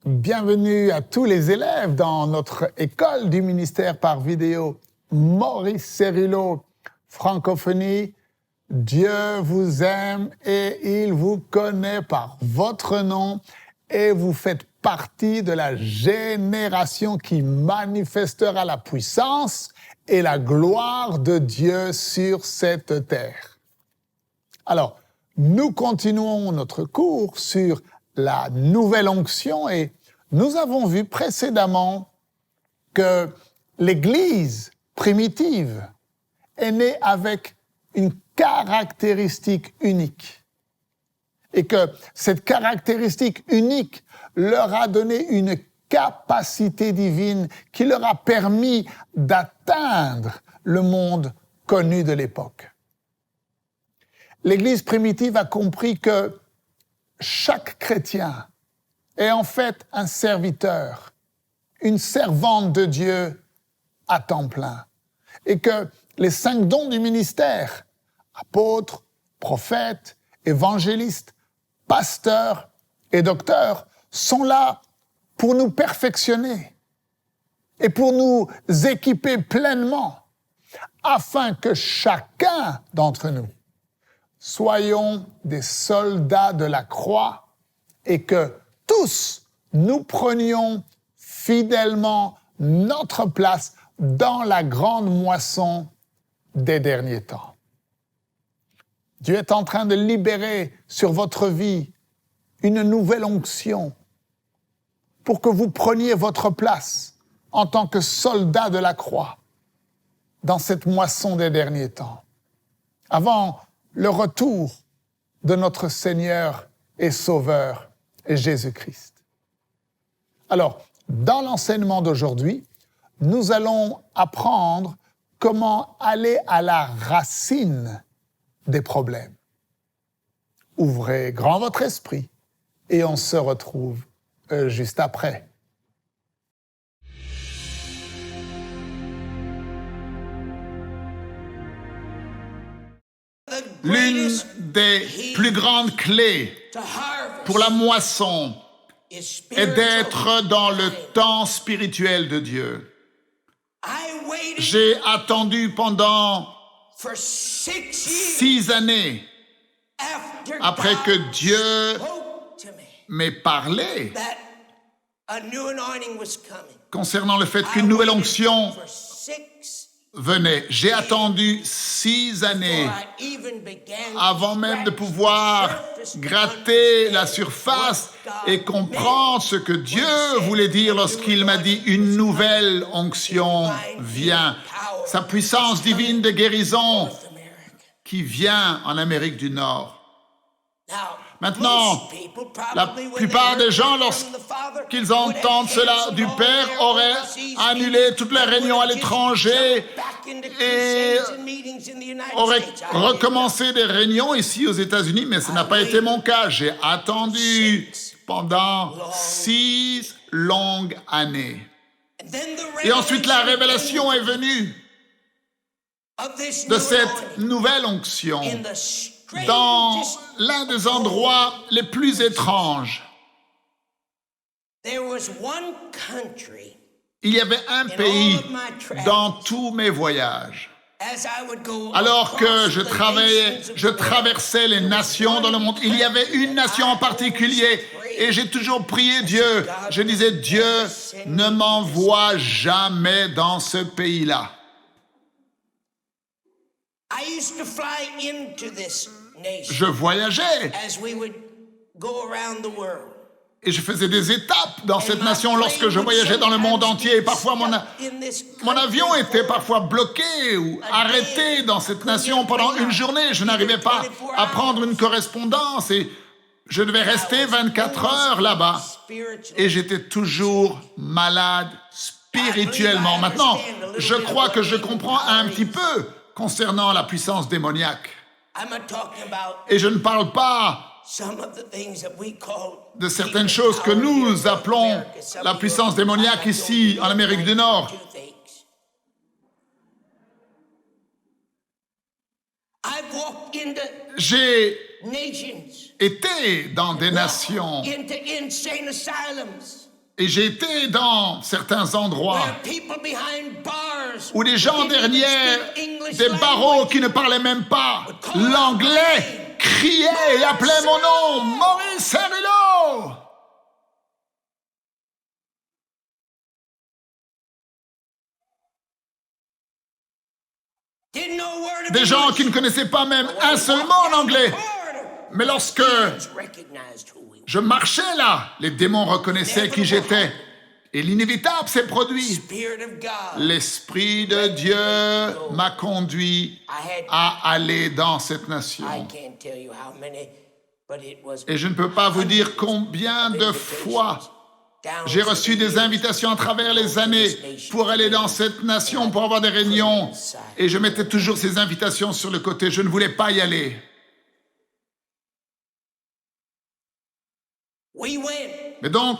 Bienvenue à tous les élèves dans notre école du ministère par vidéo Maurice Cerullo, francophonie. Dieu vous aime et il vous connaît par votre nom et vous faites partie de la génération qui manifestera la puissance et la gloire de Dieu sur cette terre. Alors, nous continuons notre cours sur la nouvelle onction et nous avons vu précédemment que l'Église primitive est née avec une caractéristique unique et que cette caractéristique unique leur a donné une capacité divine qui leur a permis d'atteindre le monde connu de l'époque. L'Église primitive a compris que chaque chrétien est en fait un serviteur, une servante de Dieu à temps plein. Et que les 5 dons du ministère, apôtres, prophètes, évangélistes, pasteurs et docteurs, sont là pour nous perfectionner et pour nous équiper pleinement, afin que chacun d'entre nous soyons des soldats de la croix et que tous nous prenions fidèlement notre place dans la grande moisson des derniers temps. Dieu est en train de libérer sur votre vie une nouvelle onction pour que vous preniez votre place en tant que soldats de la croix dans cette moisson des derniers temps. Avant le retour de notre Seigneur et Sauveur Jésus-Christ. Alors, dans l'enseignement d'aujourd'hui, nous allons apprendre comment aller à la racine des problèmes. Ouvrez grand votre esprit et on se retrouve juste après. L'une des plus grandes clés pour la moisson est d'être dans le temps spirituel de Dieu. J'ai attendu pendant 6 années après que Dieu m'ait parlé concernant le fait qu'une nouvelle onction venait. J'ai attendu 6 années avant même de pouvoir gratter la surface et comprendre ce que Dieu voulait dire lorsqu'il m'a dit « une nouvelle onction vient ». Sa puissance divine de guérison qui vient en Amérique du Nord. Maintenant, la plupart des gens, lorsqu'ils entendent cela du Père, auraient annulé toutes les réunions à l'étranger et auraient recommencé des réunions ici aux États-Unis, mais ce n'a pas été mon cas. J'ai attendu pendant 6 longues années. Et ensuite, la révélation est venue de cette nouvelle onction dans l'un des endroits les plus étranges. Il y avait un pays dans tous mes voyages. Alors que je traversais les nations dans le monde, il y avait une nation en particulier et j'ai toujours prié Dieu. Je disais, Dieu, ne m'envoie jamais dans ce pays-là. Je voyageais et je faisais des étapes dans cette nation lorsque je voyageais dans le monde entier. Et parfois, mon avion était parfois bloqué ou arrêté dans cette nation pendant une journée. Je n'arrivais pas à prendre une correspondance et je devais rester 24 heures là-bas. Et j'étais toujours malade spirituellement. Maintenant, je crois que je comprends un petit peu concernant la puissance démoniaque. Et je ne parle pas de certaines choses que nous appelons la puissance démoniaque ici en Amérique du Nord. J'ai été dans des nations Et j'ai été dans certains endroits where people behind bars où des gens didn't even derrière speak English des language. barreaux qui ne parlaient même pas l'anglais criaient et appelaient mon nom, Maurice Cerullo. Didn't know a word of Des gens English. qui ne connaissaient pas même un seul mot en anglais. Mais lorsque Demons recognized who we were. je marchais là, les démons reconnaissaient qui j'étais. Et l'inévitable s'est produit. Spirit of God. L'Esprit de Dieu m'a conduit à aller dans cette I nation. can't tell you how many, but it was Et je ne peux pas vous dire combien de fois j'ai reçu des invitations à travers les années pour aller dans cette nation, pour avoir des réunions. Et je mettais toujours ces invitations sur le côté. Je ne voulais pas y aller. We went. Mais donc,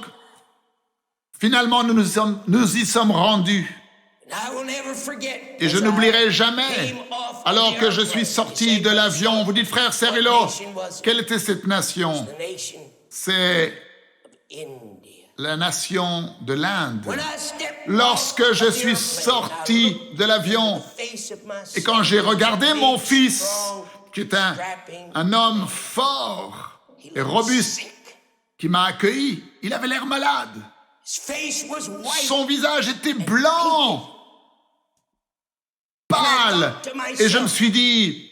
finalement, nous y sommes rendus. And I will never forget. Et je as I n'oublierai jamais, came off of alors the que je airplane, suis sorti you de say, l'avion, vous dites, frère Cerullo, quelle était cette nation? the nation C'est of India. la nation de l'Inde. When I stepped Lorsque off je of the suis airplane, sorti I looked de l'avion, at the face of my et son, quand j'ai regardé mon big, fils, strong, qui est strapping, un homme fort he et looked robuste, sick. qui m'a accueilli, il avait l'air malade. His face was white. Son visage était blanc, pâle. Et je me suis dit,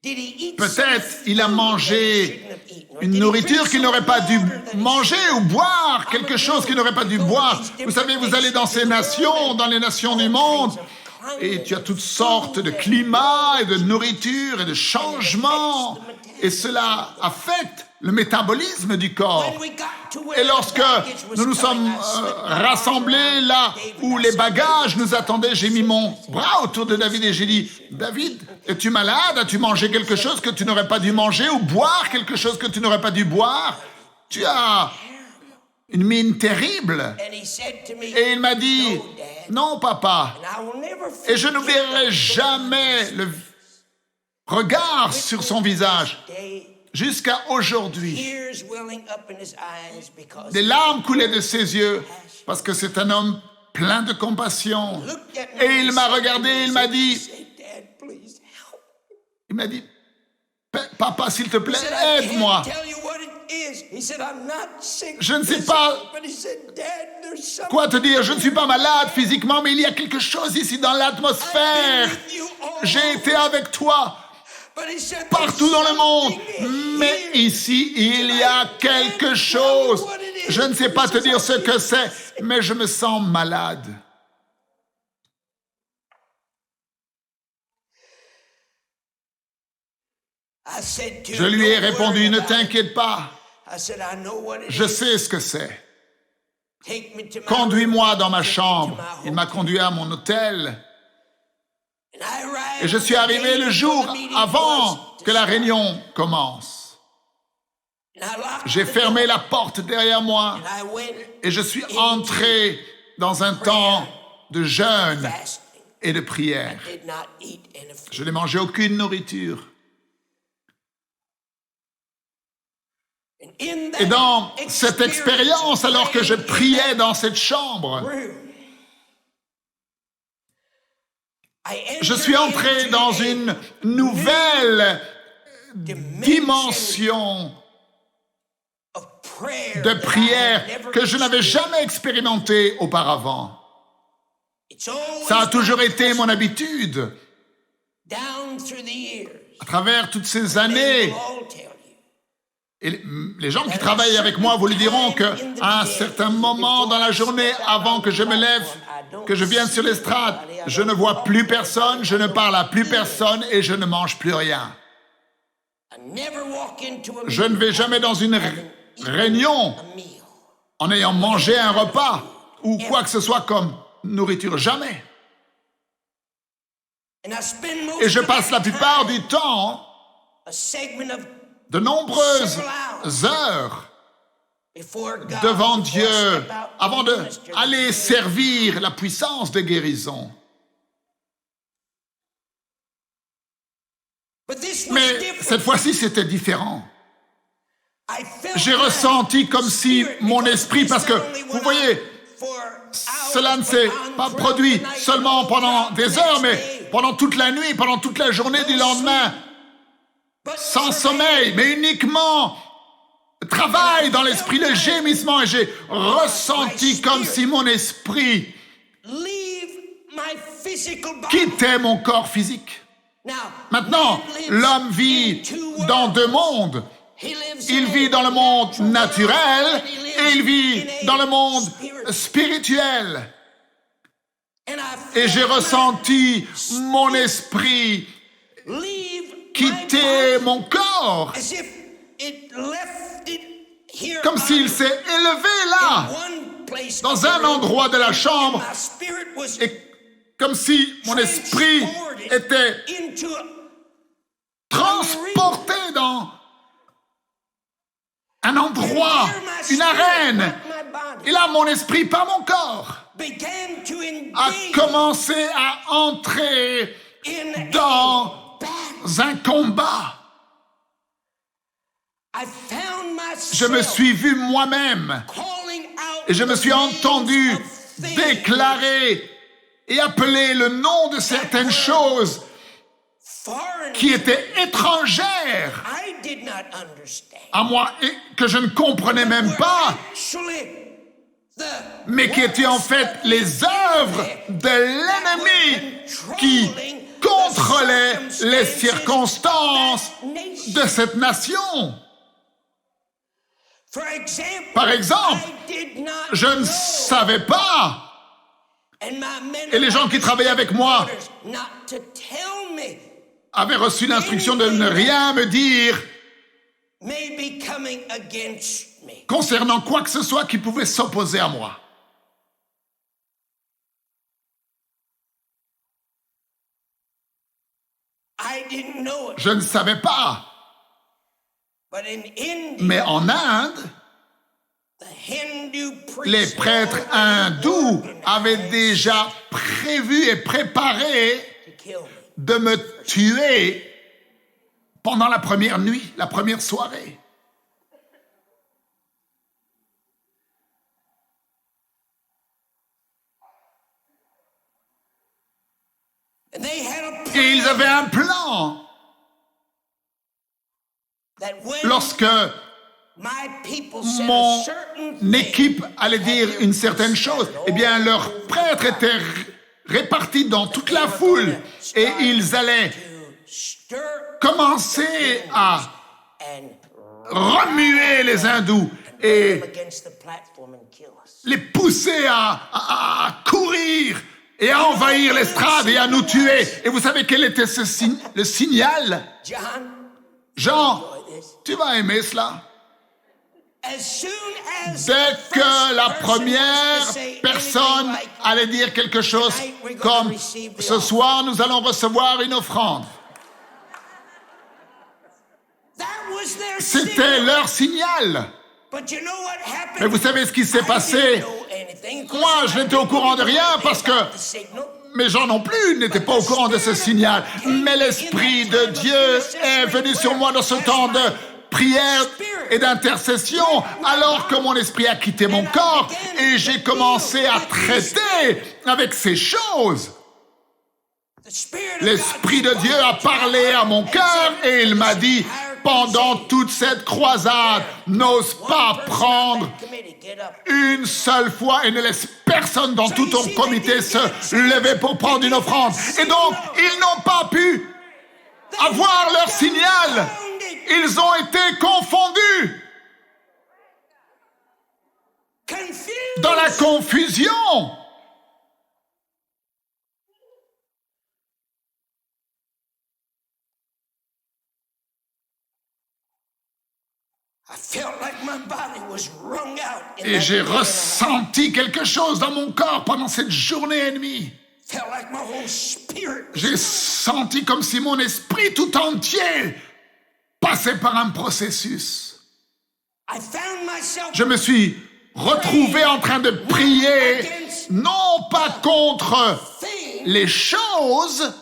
Did he eat peut-être some il a food that he mangé shouldn't have eaten? Or une did he nourriture drink qu'il some n'aurait pas dû water that he manger ou boire, quelque chose qu'il n'aurait pas dû boire. Vous savez, vous allez dans ces nations, dans les nations du monde, et tu as toutes sortes de climats et de nourriture et de changements, et cela affecte le métabolisme du corps. When we got to where Et the lorsque baggage was nous nous coming, sommes I slipped my arm rassemblés around là David où and I les said, bagages nous attendaient, j'ai mis mon bras autour de David et j'ai dit, David, es-tu malade? As-tu mangé quelque chose que tu n'aurais pas dû manger ou boire quelque chose que tu n'aurais pas dû boire? Tu as une mine terrible. And he said to me, Et il m'a dit, "No, Dad." non papa. And I will never Et je forget n'oublierai the jamais le regard sur son visage day, jusqu'à aujourd'hui. tears welling up in his eyes because Des larmes coulaient de ses yeux parce que c'est un homme plein de compassion. he looked at me Et il and m'a said regardé, to me, il m'a he dit, said, "Dad, please help." il m'a dit, papa, s'il te He plaît, said, "I aide-moi. can't tell you what it is." He said, "I'm not sick Je ne sais physically," pas but he said, "Dad, there's something." Quoi te dire, je ne suis pas malade physiquement, mais il y a quelque chose ici dans l'atmosphère. I've been with you all J'ai été avec toi But he said, partout dans le monde, "There's mais something ici, il y a quelque chose. Je ne sais pas te dire ce que c'est, mais je me sens malade. I said to Je him, lui ai "Don't répondu, worry ne about it." t'inquiète pas, I said, "I know what it je is. sais ce que c'est. Take me to my Conduis-moi room. dans ma Take me to chambre. my Il m'a hotel." conduit à mon hôtel. And I arrived Et je suis the arrivé day le before jour the meeting avant was to que la start. réunion commence. And I locked J'ai the fermé door, la porte derrière moi and I went et je suis entré dans un temps de jeûne fasting. et de prière. Did not eat any food. Je n'ai mangé aucune nourriture. And in that Et dans cette expérience, alors que je praying in priais that dans cette chambre, room, I je entered suis entré into dans a une nouvelle dimension dimension of prayer de that I prière had never que je n'avais experienced. jamais expérimentée auparavant. It's always Ça a toujours been été mon habitude. down through the years. À travers toutes ces They années, will all tell you. et les gens qui travaillent avec moi vous le diront qu'à un certain moment dans la journée, avant que je me lève, que je vienne sur l'estrade, je ne vois plus personne, je ne parle à plus personne et je ne mange plus rien. I never walk into a Je ne vais jamais dans une réunion a meal. en ayant mangé un repas ou quoi que ce soit comme nourriture, jamais. And I spend most Et je of passe my la plupart time, du temps, a segment of de nombreuses heures before God, devant before I Dieu step out avant to minister d'aller to you. servir la puissance de guérison. But this was Mais different. cette fois-ci, c'était différent. j'ai ressenti comme si mon esprit, parce que, vous voyez, cela ne s'est pas produit seulement pendant des heures, mais pendant toute la nuit, pendant toute la journée du lendemain, sans sommeil, mais uniquement travail dans l'esprit, le gémissement, et j'ai ressenti comme si mon esprit quittait mon corps physique. Maintenant, l'homme vit dans deux mondes. Il vit dans le monde naturel et il vit dans le monde spirituel. Et j'ai ressenti mon esprit quitter mon corps, comme s'il s'est élevé là, dans un endroit de la chambre, et comme si mon esprit était transporté dans un endroit, une arène. Et là, mon esprit, pas mon corps, a commencé à entrer dans un combat. Je me suis vu moi-même et je me suis entendu déclarer et appeler le nom de certaines choses qui étaient étrangères à moi et que je ne comprenais même pas, mais qui étaient en fait les œuvres de l'ennemi qui contrôlait les circonstances de cette nation. Par exemple, je ne savais pas, et les gens qui travaillaient avec moi avaient reçu l'instruction de ne rien me dire concernant quoi que ce soit qui pouvait s'opposer à moi. Je ne savais pas. Mais en Inde, les prêtres hindous avaient déjà prévu et préparé de me tuer pendant la première nuit, la première soirée. Et ils avaient un plan. Lorsque mon équipe allait dire une certaine chose, eh bien, leurs prêtres étaient répartis dans toute la foule et ils allaient commencer à remuer les hindous et les pousser à courir et à envahir l'estrade et à nous tuer. Et vous savez quel était le signal? Jean, tu vas aimer cela. Dès que la première personne allait dire quelque chose comme « Ce soir, nous allons recevoir une offrande », c'était leur signal. Mais vous savez ce qui s'est passé? Moi, je n'étais au courant de rien parce que mes gens non plus n'étaient pas au courant de ce signal. Mais l'Esprit de Dieu est venu sur moi dans ce temps de prière et d'intercession, alors que mon esprit a quitté mon corps et j'ai commencé à traiter avec ces choses. L'Esprit de Dieu a parlé à mon cœur et il m'a dit, pendant toute cette croisade, n'ose pas prendre une seule fois et ne laisse personne dans tout ton comité se lever pour prendre une offrande. Et donc, ils n'ont pas pu avoir leur signal. Ils ont été confondus. Dans la confusion. Et j'ai ressenti quelque chose dans mon corps pendant cette journée et demie. J'ai senti comme si mon esprit tout entier passait par un processus. Je me suis retrouvé en train de prier, non pas contre les choses,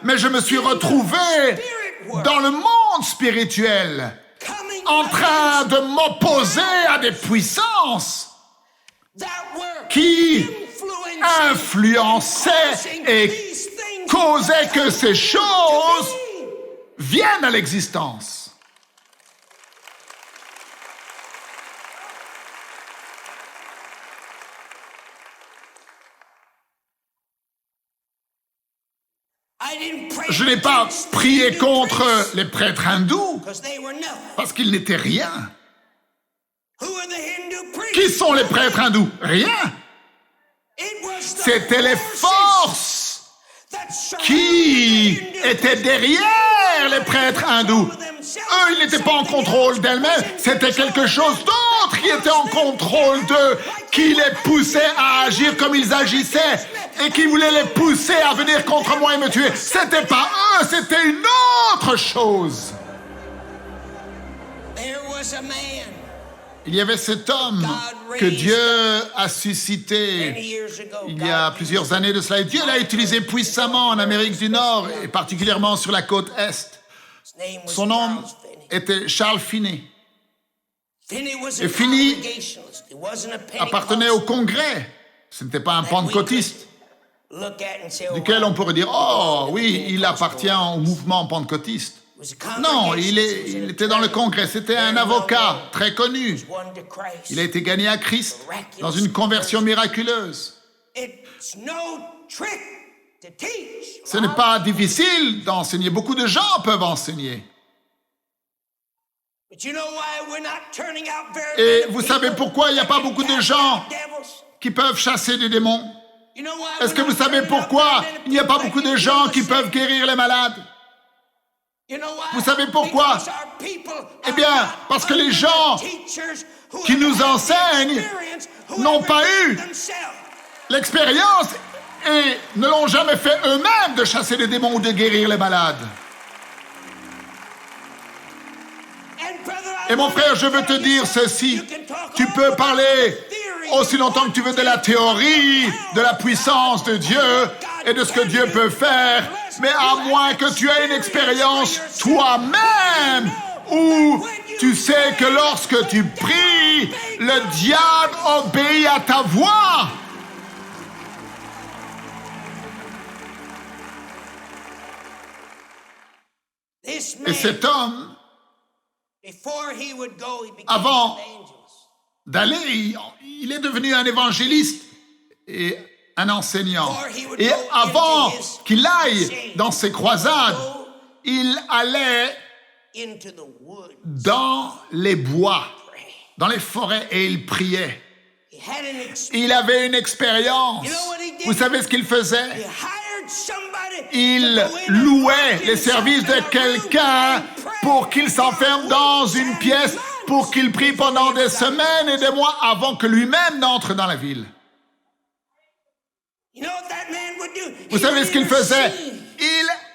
mais je me suis retrouvé dans le monde spirituel, en train de m'opposer à des puissances qui influençaient et causaient que ces choses viennent à l'existence. Je n'ai pas prié contre les prêtres hindous parce qu'ils n'étaient rien. Qui sont les prêtres hindous? Rien. C'était les forces qui étaient derrière les prêtres hindous. Eux, ils n'étaient pas en contrôle d'elles-mêmes. C'était quelque chose d'autre qui était en contrôle d'eux, qui les poussait à agir comme ils agissaient et qui voulait les pousser à venir contre moi et me tuer. C'était pas eux, c'était une autre chose. Il y avait cet homme que Dieu a suscité il y a plusieurs années de cela. Et Dieu l'a utilisé puissamment en Amérique du Nord et particulièrement sur la côte Est. Son nom était Charles Finney. Et Finney appartenait au Congrès. Ce n'était pas un pentecôtiste duquel on pourrait dire « Oh, oui, il appartient au mouvement pentecôtiste ». Non, il était dans le Congrès. C'était un avocat très connu. Il a été gagné à Christ dans une conversion miraculeuse. Ce n'est pas difficile d'enseigner. Beaucoup de gens peuvent enseigner. Et vous savez pourquoi il n'y a pas beaucoup de gens qui peuvent chasser des démons? Est-ce que vous savez pourquoi il n'y a pas beaucoup de gens qui peuvent guérir les malades? Vous savez pourquoi? Eh bien, parce que les gens qui nous enseignent n'ont pas eu l'expérience et ne l'ont jamais fait eux-mêmes de chasser les démons ou de guérir les malades. Et mon frère, je veux te dire ceci. Tu peux parler aussi longtemps que tu veux de la théorie, de la puissance de Dieu et de ce que Dieu peut faire, mais à moins que tu aies une expérience toi-même où tu sais que lorsque tu pries, le diable obéit à ta voix. Et cet homme, avant d'aller, il est devenu un évangéliste et un enseignant. Et avant qu'il aille dans ses croisades, il allait dans les bois, dans les forêts, et il priait. Il avait une expérience. Vous savez ce qu'il faisait? Il louait les services de quelqu'un pour qu'il s'enferme dans une pièce, pour qu'il prie pendant des semaines et des mois avant que lui-même n'entre dans la ville. Vous savez ce qu'il faisait?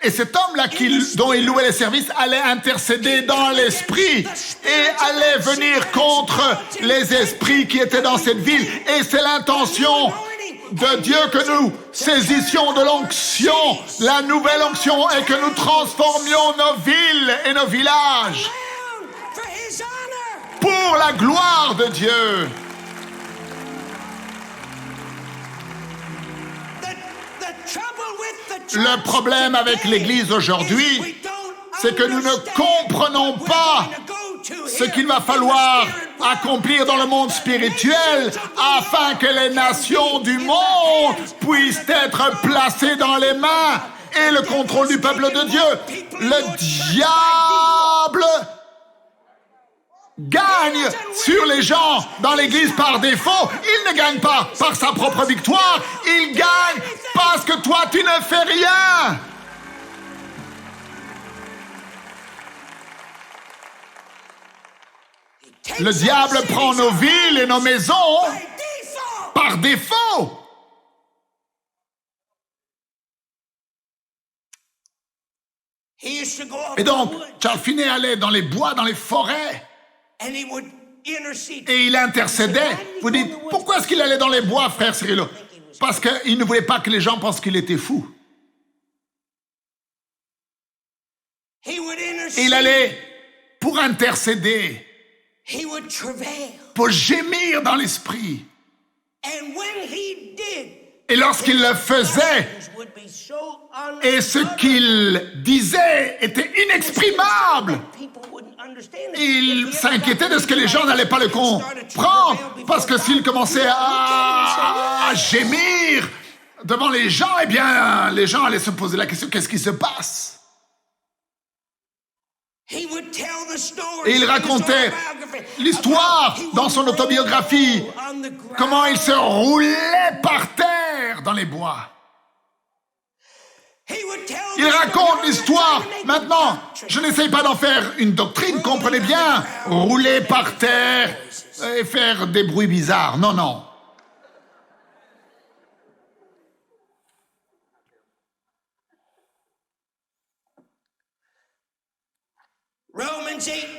Et cet homme-là dont il louait les services allait intercéder dans l'esprit et allait venir contre les esprits qui étaient dans cette ville. Et c'est l'intention de Dieu que nous saisissions de l'onction, la nouvelle onction, et que nous transformions nos villes et nos villages pour la gloire de Dieu. Le problème avec l'Église aujourd'hui, c'est que nous ne comprenons pas ce qu'il va falloir accomplir dans le monde spirituel afin que les nations du monde puissent être placées dans les mains et le contrôle du peuple de Dieu. Le diable gagne sur les gens dans l'Église par défaut. Il ne gagne pas par sa propre victoire. Il gagne parce que toi, tu ne fais rien. Le diable prend nos villes et nos maisons par défaut. Et donc, Charles Finney allait dans les bois, dans les forêts, et il intercédait. Vous dites, pourquoi est-ce qu'il allait dans les bois, frère Cyrilo? Parce qu'il ne voulait pas que les gens pensent qu'il était fou. Et il allait pour intercéder, he would travail. pour gémir dans l'esprit. And when he did, Et lorsqu'il le faisait, things would be so et ce qu'il disait était inexprimable, people wouldn't understand it. il s'inquiétait de ce que les gens n'allaient pas le comprendre, parce que s'il commençait à gémir devant les gens, eh bien, les gens allaient se poser la question, qu'est-ce qui se passe? He would tell the stories Et il in his racontait autobiography l'histoire about how he dans son would autobiographie, roll on the ground. comment il se roulait par terre dans les bois. He would tell Il the raconte story. l'histoire. Maintenant, je n'essaye pas d'en faire une doctrine, comprenez bien. Rouler par terre et faire des bruits bizarres. Non, non.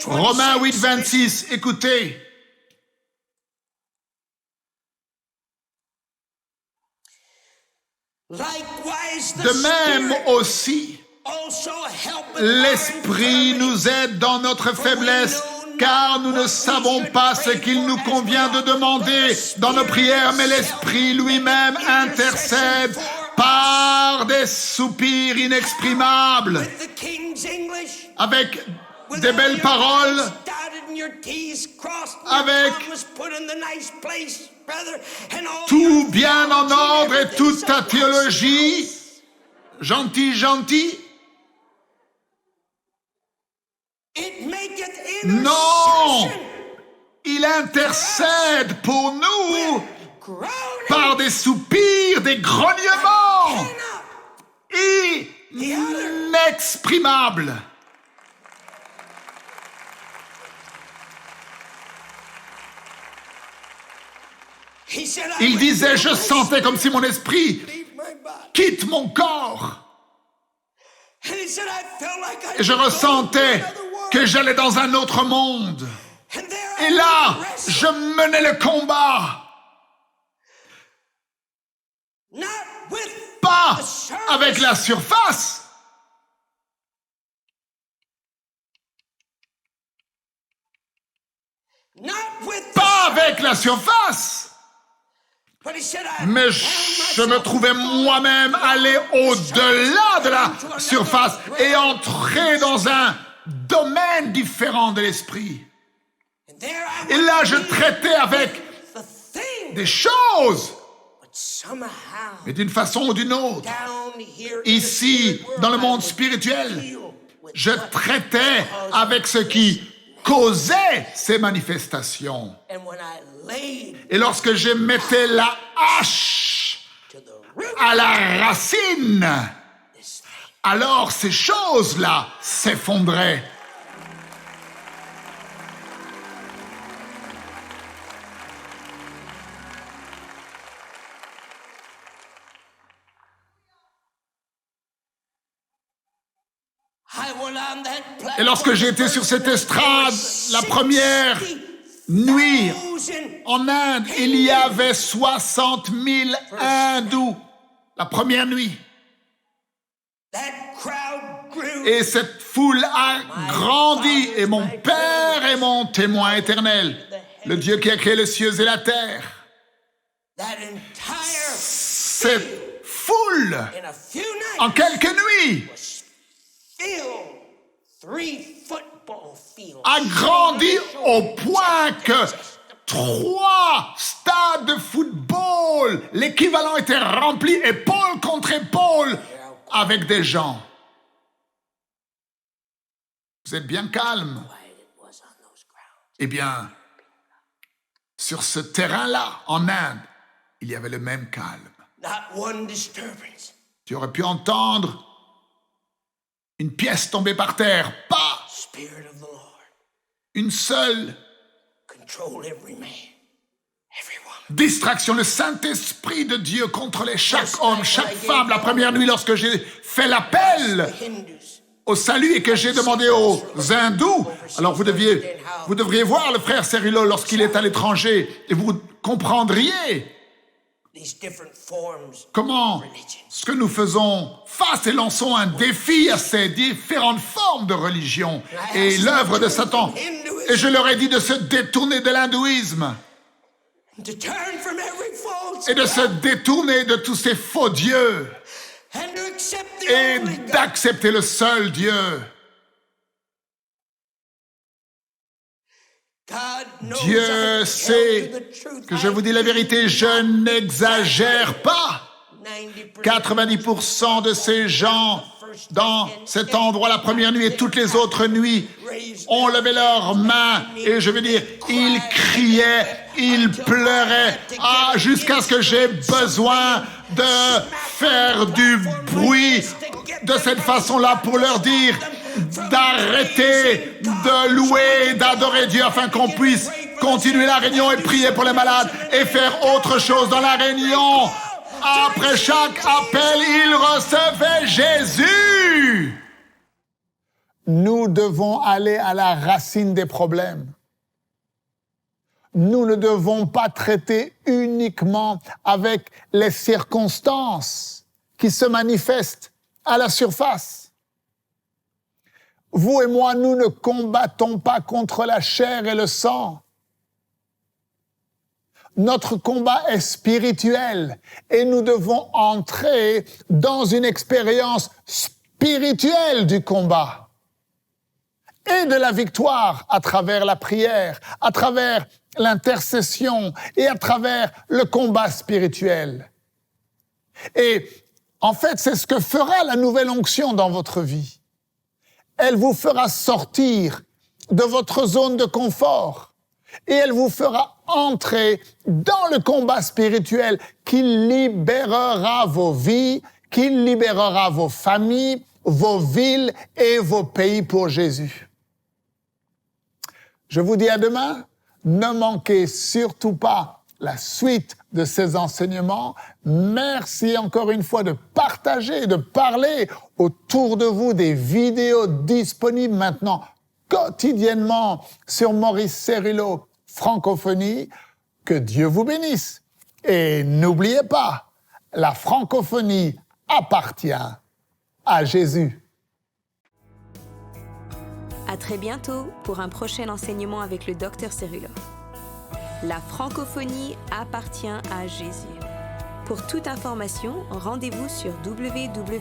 Romains 8, 26, écoutez. Likewise, the De même Spirit aussi, also helpeth l'Esprit our nous aide dans notre faiblesse, car nous ne savons pas ce qu'il nous convient de demander dans nos prières, mais l'Esprit lui-même intercède par des soupirs inexprimables, with the King's English, avec with des all belles your paroles, I's dotted and your T's crossed, and avec your commas put in the nice place, brother, and all tout your bien en theology, ordre et toute everything's ta so théologie, nice. gentil, gentil. It maketh Non! intercession, Il intercède pour nous groaning, par des soupirs, des grognements cannot inexprimables. He said, I Il went disait, through je my sentais comme si mon esprit leave my body. quitte mon corps. And he said, I felt like I Et je was going ressentais to another world. que j'allais dans un autre monde. And there Et I là, was je menais le combat. not with Pas the surface, avec la surface, not with the pas surface. avec la surface. But he said, I Mais found je me myself trouvais moi-même aller au-delà de la surface et entrer dans un domaine différent de l'esprit. And there I Et was là, je dealing traitais avec with the thing, des choses, but somehow mais d'une façon ou d'une autre. down here in the Ici, spirit dans le world, I monde was spirituel, dealing with je what traitais caused avec ce qui causait ces manifestations. And when I laid Et lorsque je mettais la hache to the root à la racine, of this thing, alors ces choses-là s'effondraient. I went on that platform Et lorsque j'ai été sur cette estrade, la première nuit 60,000 en Inde, il y avait 60 000 hindous. La première nuit. that crowd grew. Et cette foule a grandi. Et mon Père est mon témoin éternel. Le Dieu qui a créé les cieux et la terre. That entire Cette foule, in a few nights en quelques nuits, filled 3 football fields. a grandi au point que 3 stades de football, l'équivalent était rempli, épaule contre épaule, avec des gens. Vous êtes bien calme. Quiet it was on those grounds. Eh bien, sur ce terrain-là, en Inde, il y avait le même calme. Not one disturbance. Tu aurais pu entendre une pièce tomber par terre, pas Spirit of the Lord, une seule control every man, everyone. distraction. Le Saint-Esprit de Dieu contrôlait chaque homme, chaque femme. La première nuit, lorsque j'ai fait l'appel The Hindus, au salut et que j'ai demandé aux hindous, alors vous devriez voir le frère Cérillo lorsqu'il est à l'étranger et vous comprendriez these different forms comment of religion. ce que nous faisons face et lançons un défi à ces différentes formes de religion et l'œuvre de Satan. Et je leur ai dit de se détourner de l'hindouisme To turn from every false et de se détourner de tous ces faux dieux and to accept the et only God. d'accepter le seul Dieu. God knows I Dieu tell sait you the truth. que je vous dis la vérité, je n'exagère pas. 90% 90% de ces gens dans cet endroit la première nuit et toutes les autres nuits ont levé leurs mains et je veux dire, ils criaient, ils pleuraient jusqu'à ce que j'ai besoin de faire du bruit de cette façon-là pour leur dire d'arrêter de louer, d'adorer Dieu afin qu'on puisse continuer la réunion et prier pour les malades et faire autre chose dans la réunion. Après chaque appel, ils recevaient Jésus. Nous devons aller à la racine des problèmes. Nous ne devons pas traiter uniquement avec les circonstances qui se manifestent à la surface. Vous et moi, nous ne combattons pas contre la chair et le sang. Notre combat est spirituel et nous devons entrer dans une expérience spirituelle du combat et de la victoire à travers la prière, à travers l'intercession et à travers le combat spirituel. Et en fait, c'est ce que fera la nouvelle onction dans votre vie. Elle vous fera sortir de votre zone de confort. Et elle vous fera entrer dans le combat spirituel qui libérera vos vies, qui libérera vos familles, vos villes et vos pays pour Jésus. Je vous dis à demain. Ne manquez surtout pas la suite de ces enseignements. Merci encore une fois de partager, de parler autour de vous des vidéos disponibles maintenant quotidiennement sur Maurice Cerullo Francophonie. Que Dieu vous bénisse. Et n'oubliez pas, la francophonie appartient à Jésus. À très bientôt pour un prochain enseignement avec le Dr Cerullo. La francophonie appartient à Jésus. Pour toute information, rendez-vous sur www.mcwe.fr.